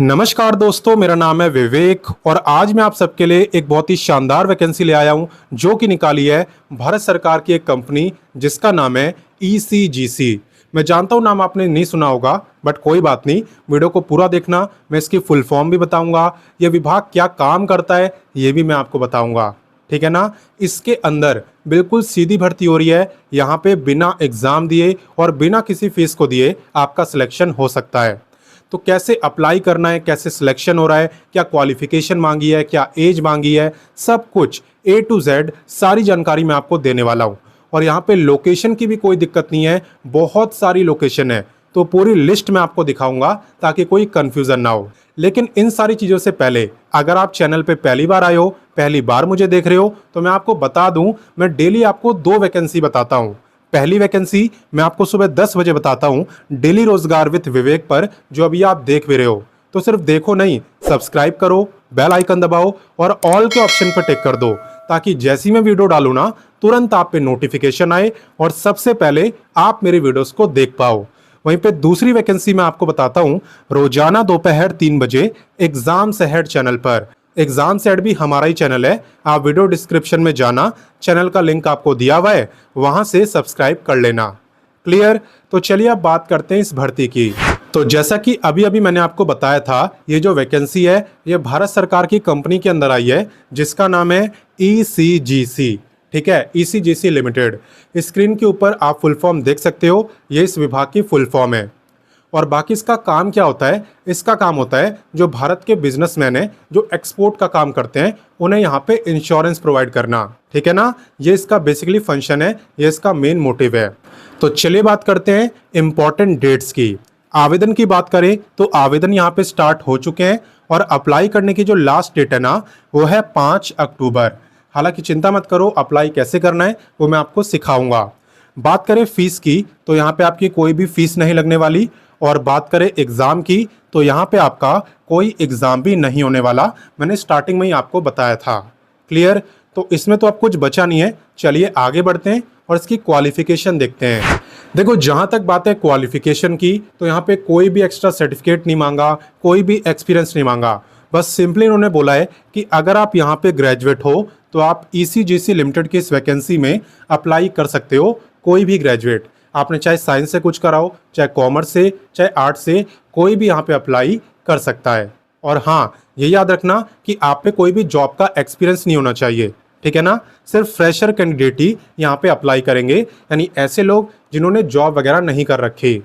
नमस्कार दोस्तों, मेरा नाम है विवेक और आज मैं आप सबके लिए एक बहुत ही शानदार वैकेंसी ले आया हूं जो कि निकाली है भारत सरकार की एक कंपनी जिसका नाम है ईसीजीसी। मैं जानता हूं नाम आपने नहीं सुना होगा, बट कोई बात नहीं, वीडियो को पूरा देखना। मैं इसकी फुल फॉर्म भी बताऊंगा, ये विभाग क्या काम करता है ये भी मैं आपको बताऊंगा, ठीक है ना। इसके अंदर बिल्कुल सीधी भर्ती हो रही है। यहाँ पे बिना एग्जाम दिए और बिना किसी फीस को दिए आपका सिलेक्शन हो सकता है। तो कैसे अप्लाई करना है, कैसे सिलेक्शन हो रहा है, क्या क्वालिफिकेशन मांगी है, क्या एज मांगी है, सब कुछ A to Z सारी जानकारी मैं आपको देने वाला हूँ। और यहाँ पे लोकेशन की भी कोई दिक्कत नहीं है, बहुत सारी लोकेशन है, तो पूरी लिस्ट मैं आपको दिखाऊंगा ताकि कोई कंफ्यूजन ना हो। लेकिन इन सारी चीज़ों से पहले अगर आप चैनल पे पहली बार आए हो, पहली बार मुझे देख रहे हो, तो मैं आपको बता दूं, मैं डेली आपको 2 वैकेंसी बताता हूँ। पहली वैकेंसी मैं आपको सुबह 10 बजे बताता हूँ डेली रोजगार विद विवेक पर, जो अभी आप देख भी रहे हो। तो सिर्फ देखो नहीं, सब्सक्राइब करो, बेल आइकन दबाओ और ऑल के ऑप्शन पर टिक कर दो, ताकि जैसी मैं वीडियो डालूँ ना तुरंत आप पे नोटिफिकेशन आए और सबसे पहले आप मेरे वीडियोस को देख पाओ। वहीं पे दूसरी वैकेंसी मैं आपको बताता हूँ रोजाना दोपहर 3 बजे एग्जाम सेट चैनल पर। एग्जाम सेट भी हमारा ही चैनल है, आप वीडियो डिस्क्रिप्शन में जाना, चैनल का लिंक आपको दिया हुआ है, वहां से सब्सक्राइब कर लेना। क्लियर? तो चलिए अब बात करते हैं इस भर्ती की। तो जैसा कि अभी अभी मैंने आपको बताया था, ये जो वैकेंसी है ये भारत सरकार की कंपनी के अंदर आई है जिसका नाम है ईसीजीसी, ठीक है, ईसीजीसी लिमिटेड। स्क्रीन के ऊपर आप फुल फॉर्म देख सकते हो, ये इस विभाग की फुल फॉर्म है। और बाकी इसका काम क्या होता है? इसका काम होता है जो भारत के बिजनेसमैन हैं जो एक्सपोर्ट का काम करते हैं उन्हें यहाँ पे इंश्योरेंस प्रोवाइड करना, ठीक है ना। ये इसका बेसिकली फंक्शन है, ये इसका मेन मोटिव है। तो चलिए बात करते हैं इंपॉर्टेंट डेट्स की। आवेदन की बात करें तो आवेदन यहाँ पे स्टार्ट हो चुके हैं और अप्लाई करने की जो लास्ट डेट है ना वो है 5 अक्टूबर। हालांकि चिंता मत करो, अप्लाई कैसे करना है वो मैं आपको सिखाऊंगा। बात करें फीस की तो यहाँ पे आपकी कोई भी फीस नहीं लगने वाली। और बात करें एग्ज़ाम की तो यहाँ पे आपका कोई एग्ज़ाम भी नहीं होने वाला, मैंने स्टार्टिंग में ही आपको बताया था। क्लियर? तो इसमें तो अब कुछ बचा नहीं है। चलिए आगे बढ़ते हैं और इसकी क्वालिफिकेशन देखते हैं। देखो, जहाँ तक बात है क्वालिफिकेशन की तो यहाँ पे कोई भी एक्स्ट्रा सर्टिफिकेट नहीं मांगा, कोई भी एक्सपीरियंस नहीं मांगा। बस सिंपली उन्होंने बोला है कि अगर आप यहाँ पे ग्रेजुएट हो तो आप ईसीजीसी लिमिटेड की इस वैकेंसी में अप्लाई कर सकते हो। कोई भी ग्रेजुएट, आपने चाहे साइंस से कुछ करा हो, चाहे कॉमर्स से, चाहे आर्ट से, कोई भी यहाँ पे अप्लाई कर सकता है। और हाँ, ये याद रखना कि आप पे कोई भी जॉब का एक्सपीरियंस नहीं होना चाहिए, ठीक है ना। सिर्फ फ्रेशर कैंडिडेट ही यहाँ पे अप्लाई करेंगे, यानी ऐसे लोग जिन्होंने जॉब वगैरह नहीं कर रखी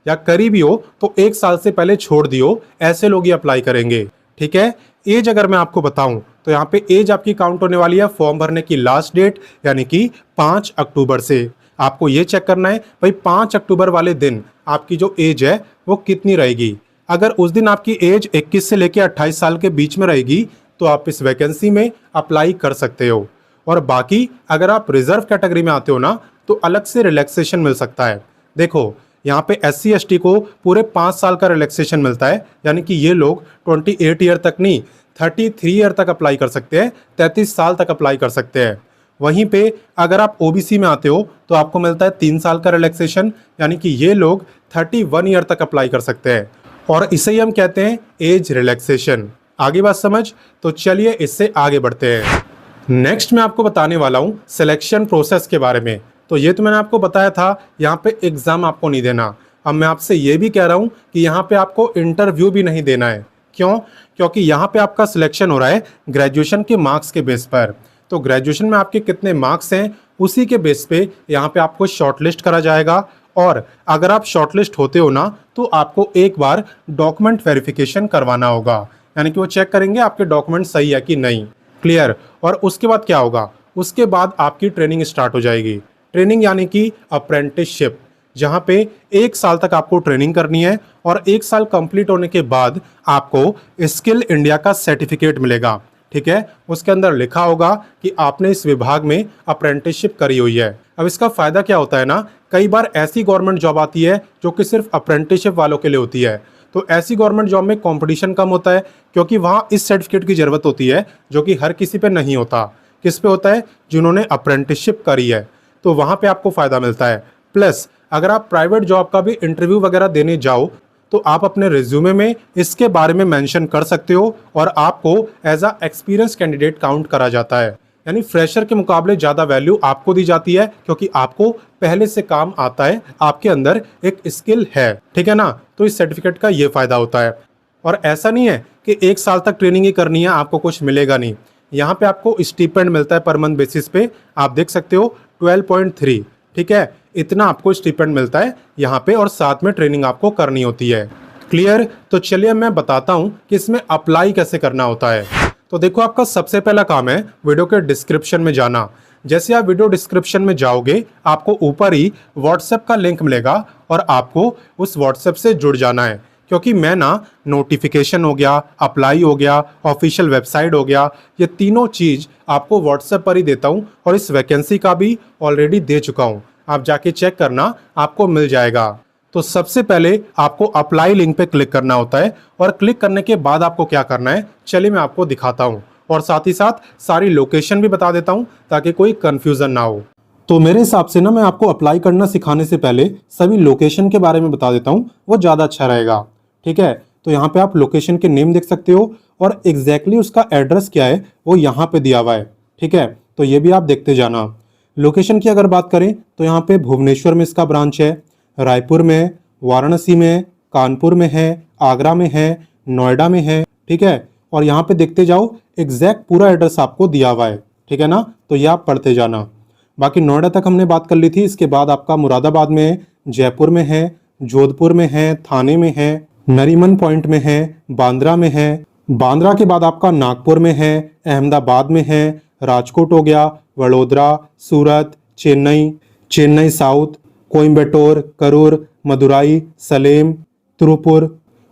या करी भी हो तो 1 साल से पहले छोड़ दियो, ऐसे लोग ही अप्लाई करेंगे, ठीक है। एज अगर मैं आपको बताऊं तो यहाँ पे एज आपकी काउंट होने वाली है फॉर्म भरने की लास्ट डेट यानी कि 5 अक्टूबर से। आपको ये चेक करना है भाई 5 अक्टूबर वाले दिन आपकी जो एज है वो कितनी रहेगी। अगर उस दिन आपकी एज 21 से लेकर 28 साल के बीच में रहेगी तो आप इस वैकेंसी में अप्लाई कर सकते हो। और बाकी अगर आप रिजर्व कैटेगरी में आते हो ना तो अलग से रिलैक्सेशन मिल सकता है। देखो, यहाँ पे SC ST को पूरे 5 साल का रिलैक्सेशन मिलता है, यानी कि ये लोग 28 ईयर तक नहीं 33 ईयर तक अप्लाई कर सकते हैं, 33 साल तक अप्लाई कर सकते हैं। वहीं पे अगर आप OBC में आते हो तो आपको मिलता है 3 साल का रिलैक्सेशन, यानी कि ये लोग 31 ईयर तक अप्लाई कर सकते हैं। और इसे ही हम कहते हैं एज रिलैक्सेशन। आगे बात समझ? तो चलिए इससे आगे बढ़ते हैं। नेक्स्ट मैं आपको बताने वाला हूँ सिलेक्शन प्रोसेस के बारे में। तो ये तो मैंने आपको बताया था, यहाँ पे एग्जाम आपको नहीं देना। अब मैं आपसे ये भी कह रहा हूँ कि यहाँ पे आपको इंटरव्यू भी नहीं देना है। क्यों? क्योंकि यहाँ पे आपका सिलेक्शन हो रहा है ग्रेजुएशन के मार्क्स के बेस पर। तो ग्रेजुएशन में आपके कितने मार्क्स हैं उसी के बेस पे यहाँ पे आपको शॉर्टलिस्ट करा जाएगा। और अगर आप शॉर्टलिस्ट होते हो ना तो आपको एक बार डॉक्यूमेंट वेरिफिकेशन करवाना होगा, यानी कि वो चेक करेंगे आपके डॉक्यूमेंट सही है कि नहीं। क्लियर? और उसके बाद क्या होगा? उसके बाद आपकी ट्रेनिंग स्टार्ट हो जाएगी। ट्रेनिंग यानी कि अप्रेंटिसशिप, जहाँ पे 1 साल तक आपको ट्रेनिंग करनी है और 1 साल कंप्लीट होने के बाद आपको स्किल इंडिया का सर्टिफिकेट मिलेगा, ठीक है। उसके अंदर लिखा होगा कि आपने इस विभाग में अप्रेंटिसशिप करी हुई है। अब इसका फायदा क्या होता है ना, कई बार ऐसी गवर्नमेंट जॉब आती है जो कि सिर्फ अप्रेंटिसशिप वालों के लिए होती है। तो ऐसी गवर्नमेंट जॉब में कंपटीशन कम होता है, क्योंकि वहाँ इस सर्टिफिकेट की जरूरत होती है जो कि हर किसी पे नहीं होता। किस पे होता है? जिन्होंने अप्रेंटिसशिप करी है, तो वहाँ पे आपको फायदा मिलता है। प्लस अगर आप प्राइवेट जॉब का भी इंटरव्यू वगैरह देने जाओ तो आप अपने रिज्यूमे में इसके बारे में मेंशन कर सकते हो और आपको as a experience candidate count करा जाता है। यानी फ्रेशर के मुकाबले ज़्यादा वैल्यू आपको दी जाती है क्योंकि आपको पहले से काम आता है, आपके अंदर एक स्किल है, ठीक है ना। तो इस सर्टिफिकेट का ये फ़ायदा होता है। और ऐसा नहीं है कि 1 साल तक ट्रेनिंग ही करनी है, आपको कुछ मिलेगा नहीं। यहाँ पे आपको स्टीपेंड मिलता है पर मंथ बेसिस पे, आप देख सकते हो 12.3, ठीक है, इतना आपको स्टीपेंड मिलता है यहाँ पे और साथ में ट्रेनिंग आपको करनी होती है। क्लियर? तो चलिए मैं बताता हूँ कि इसमें अप्लाई कैसे करना होता है। तो देखो, आपका सबसे पहला काम है वीडियो के डिस्क्रिप्शन में जाना। जैसे आप वीडियो डिस्क्रिप्शन में जाओगे, आपको ऊपर ही व्हाट्सएप का लिंक मिलेगा और आपको उस व्हाट्सएप से जुड़ जाना है। क्योंकि मैं ना नोटिफिकेशन हो गया, अप्लाई हो गया, ऑफिशियल वेबसाइट हो गया, ये तीनों चीज़ आपको व्हाट्सएप पर ही देता हूँ और इस वैकेंसी का भी ऑलरेडी दे चुका हूँ। आप जाके चेक करना, आपको मिल जाएगा। तो सबसे पहले आपको अप्लाई लिंक पे क्लिक करना होता है और क्लिक करने के बाद आपको क्या करना है, चलिए मैं आपको दिखाता हूँ और साथ ही साथ सारी लोकेशन भी बता देता हूँ ताकि कोई कंफ्यूजन ना हो। तो मेरे हिसाब से ना मैं आपको अप्लाई करना सिखाने से पहले सभी लोकेशन के बारे में बता देता हूँ, वो ज़्यादा अच्छा रहेगा, ठीक है। तो यहाँ पे आप लोकेशन के नेम देख सकते हो और एग्जैक्टली उसका एड्रेस क्या है वो यहाँ पे दिया हुआ है, ठीक है। तो ये भी आप देखते जाना। लोकेशन की अगर बात करें तो यहाँ पे भुवनेश्वर में इसका ब्रांच है, रायपुर में, वाराणसी में, कानपुर में है, आगरा में है, नोएडा में है, ठीक है। और यहाँ पे देखते जाओ, एग्जैक्ट पूरा एड्रेस आपको दिया हुआ है, ठीक है ना। तो ये आप पढ़ते जाना। बाकी नोएडा तक हमने बात कर ली थी। इसके बाद आपका मुरादाबाद में है, जयपुर में है, जोधपुर में है, थाने में है, नरीमन पॉइंट में है, बांद्रा में है। बांद्रा के बाद आपका नागपुर में है, अहमदाबाद में है, राजकोट हो गया, वडोदरा, सूरत, चेन्नई, चेन्नई साउथ, कोयम्बटूर, करूर, मदुराई, सलेम, तिरुपुर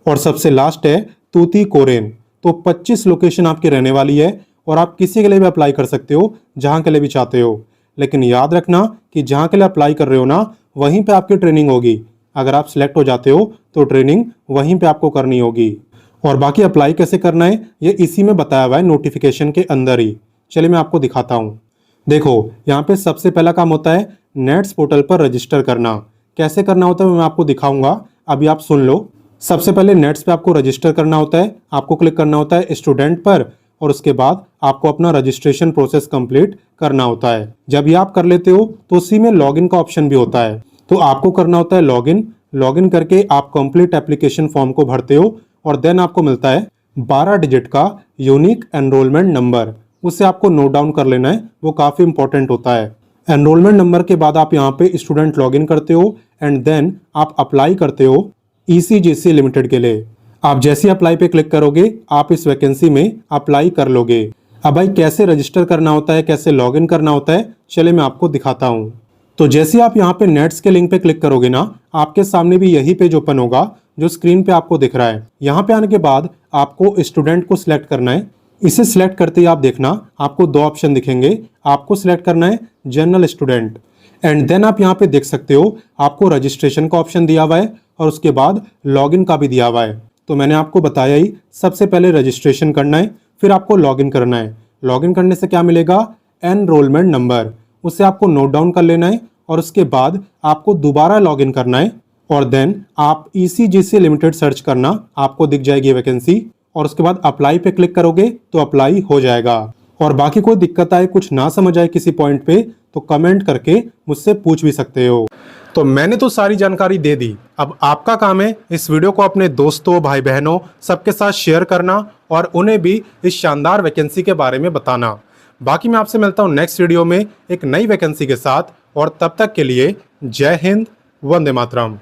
और सबसे लास्ट है तूतीकोरिन। तो 25 लोकेशन आपकी रहने वाली है और आप किसी के लिए भी अप्लाई कर सकते हो, जहां के लिए भी चाहते हो। लेकिन याद रखना कि जहां के लिए अप्लाई कर रहे हो ना, वहीं पे आपकी ट्रेनिंग होगी। अगर आप सिलेक्ट हो जाते हो तो ट्रेनिंग वहीं पे आपको करनी होगी। और बाकी अप्लाई कैसे करना है ये इसी में बताया हुआ है, नोटिफिकेशन के अंदर ही। चलिए मैं आपको दिखाता हूँ। देखो, यहाँ पे सबसे पहला काम होता है नेट्स पोर्टल पर रजिस्टर करना। कैसे करना होता है मैं आपको दिखाऊंगा, अभी आप सुन लो। सबसे पहले नेट्स पे आपको रजिस्टर करना होता है। आपको क्लिक करना होता है स्टूडेंट पर और उसके बाद आपको अपना रजिस्ट्रेशन प्रोसेस कंप्लीट करना होता है। जब ये आप कर लेते हो तो उसी में लॉगिन का ऑप्शन भी होता है। तो आपको करना होता है लॉगिन करके आप कंप्लीट एप्लीकेशन फॉर्म को भरते हो और देन आपको मिलता है 12 डिजिट का यूनिक एनरोलमेंट नंबर। उसे आपको नोट डाउन कर लेना है, वो काफ़ी इंपॉर्टेंट होता है। एनरोलमेंट नंबर के बाद आप यहाँ पे स्टूडेंट लॉगिन करते हो एंड देन आप अप्लाई करते हो ECGC लिमिटेड के लिए। आप जैसे अप्लाई पे क्लिक करोगे आप इस वैकेंसी में अप्लाई कर लोगे। अब भाई कैसे रजिस्टर करना होता है, कैसे लॉगिन करना होता है, चलिए मैं आपको दिखाता हूँ। तो जैसे आप यहाँ पे नेट्स के लिंक पे क्लिक करोगे ना, आपके सामने भी यही पेज ओपन होगा जो स्क्रीन पे आपको दिख रहा है। यहाँ पे आने के बाद आपको स्टूडेंट को सिलेक्ट करना है। इसे सिलेक्ट करते ही आप देखना आपको 2 ऑप्शन दिखेंगे। आपको सिलेक्ट करना है जनरल स्टूडेंट एंड देन आप यहाँ पे देख सकते हो आपको रजिस्ट्रेशन का ऑप्शन दिया हुआ है और उसके बाद लॉगिन का भी दिया हुआ है। तो मैंने आपको बताया ही, सबसे पहले रजिस्ट्रेशन करना है, फिर आपको लॉगिन करना है। लॉगिन करने से क्या मिलेगा, एनरोलमेंट नंबर, उसे आपको नोट डाउन कर लेना है और उसके बाद आपको दोबारा लॉगिन करना है और देन आप ECGC लिमिटेड सर्च करना, आपको दिख जाएगी वैकेंसी और उसके बाद अप्लाई पे क्लिक करोगे तो अप्लाई हो जाएगा। और बाकी कोई दिक्कत आए, कुछ ना समझ आए किसी पॉइंट पे तो कमेंट करके मुझसे पूछ भी सकते हो। तो मैंने तो सारी जानकारी दे दी, अब आपका काम है इस वीडियो को अपने दोस्तों, भाई बहनों सबके साथ शेयर करना और उन्हें भी इस शानदार वैकेंसी के बारे में बताना। बाकी मैं आपसे मिलता हूँ नेक्स्ट वीडियो में एक नई वैकेंसी के साथ और तब तक के लिए जय हिंद, वंदे मातरम।